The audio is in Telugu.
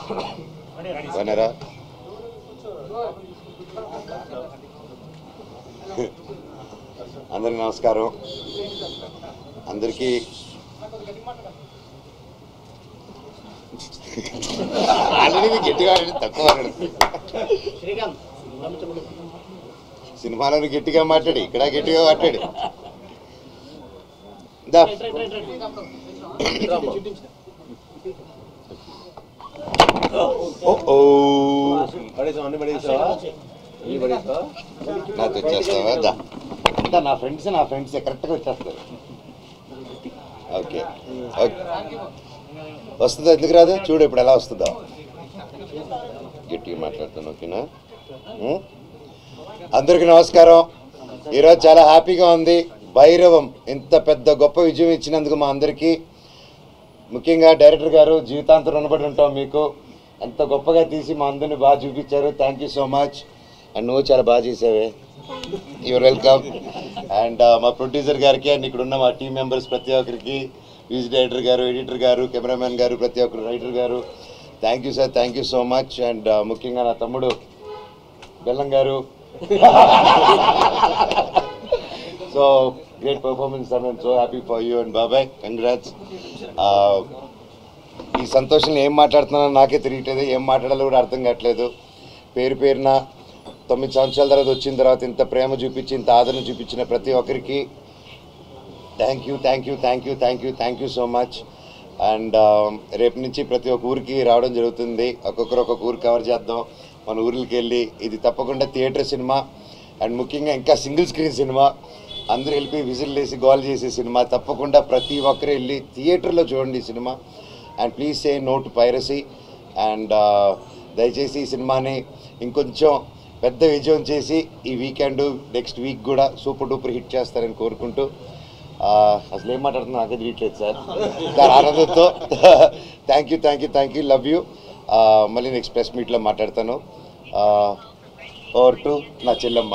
బాగున్నారా? అందరికి నమస్కారం. అందరికీ ఆల్రెడీ గట్టిగా తక్కువ సినిమాలో గట్టిగా మాట్లాడి ఇక్కడ గట్టిగా మాట్లాడి నాతో వచ్చేస్తావా? నా ఫ్రెండ్స్ కరెక్ట్గా వచ్చేస్తారు. ఓకే ఓకే వస్తుందా? ఎందుకు రాదు? చూడు ఇప్పుడు ఎలా వస్తుందో. గట్టిగా మాట్లాడుతాను. ఓకేనా? అందరికీ నమస్కారం. ఈరోజు చాలా హ్యాపీగా ఉంది. భైరవం ఇంత పెద్ద గొప్ప విజయం ఇచ్చినందుకు మా అందరికీ, ముఖ్యంగా డైరెక్టర్ గారు జీవితాంతం రుణపడి ఉంటాం మీకు. ఎంత గొప్పగా తీసి మా అందరిని బాగా చూపించారు. Thank you so much. And నువ్వు చాలా బాగా చేసావే. Your welcome. అండ్ మా ప్రొడ్యూసర్ గారికి అండ్ ఇక్కడ ఉన్న మా టీం మెంబర్స్ ప్రతి ఒక్కరికి, మ్యూజిక్ డైరెక్టర్ గారు, ఎడిటర్ గారు, కెమెరామెన్ గారు, ప్రతి ఒక్కరు, రైటర్ గారు, thank you sir. Thank you so much. And ముఖ్యంగా నా తమ్ముడు బెల్లం గారు, so great performance and I'm so happy for you and బాబాయ్, కంగ్రాట్స్. ఈ సంతోషంలో ఏం మాట్లాడుతున్నానో నాకే తెలియట్లేదు, ఏం మాట్లాడాలో కూడా అర్థం కావట్లేదు. పేరున 9 సంవత్సరాల తర్వాత వచ్చిన తర్వాత ఇంత ప్రేమ చూపించి, ఇంత ఆదరణ చూపించిన ప్రతి ఒక్కరికి thank you so much. And రేపు నుంచి ప్రతి ఒక్క ఊరికి రావడం జరుగుతుంది. ఒక్కొక్కరు ఒక్కొక్క ఊరు కవర్ చేద్దాం. మన ఊరికి వెళ్ళి ఇది తప్పకుండా థియేటర్ సినిమా, అండ్ ముఖ్యంగా ఇంకా సింగిల్ స్క్రీన్ సినిమా. అందరూ వెళ్ళి విజిల్ వేసి గోల్ చేసే సినిమా. తప్పకుండా ప్రతి ఒక్కరు వెళ్ళి థియేటర్లో చూడండి ఈ సినిమా. And please say no to piracy. And దయచేసి ఈ సినిమాని ఇంకొంచెం పెద్ద విజయం చేసి ఈ వీకెండ్ నెక్స్ట్ వీక్ కూడా సూపర్ డూపర్ హిట్ చేస్తారని కోరుకుంటూ, అసలు ఏం మాట్లాడుతున్నా నాకే తెలియట్లేదు సార్. దాని ఆనందంతో థ్యాంక్ యూ లవ్ యూ. మళ్ళీ నెక్స్ట్ ప్రెస్ మీట్లో మాట్లాడతాను. ఓవర్ టు నా చెల్లెమ్మ.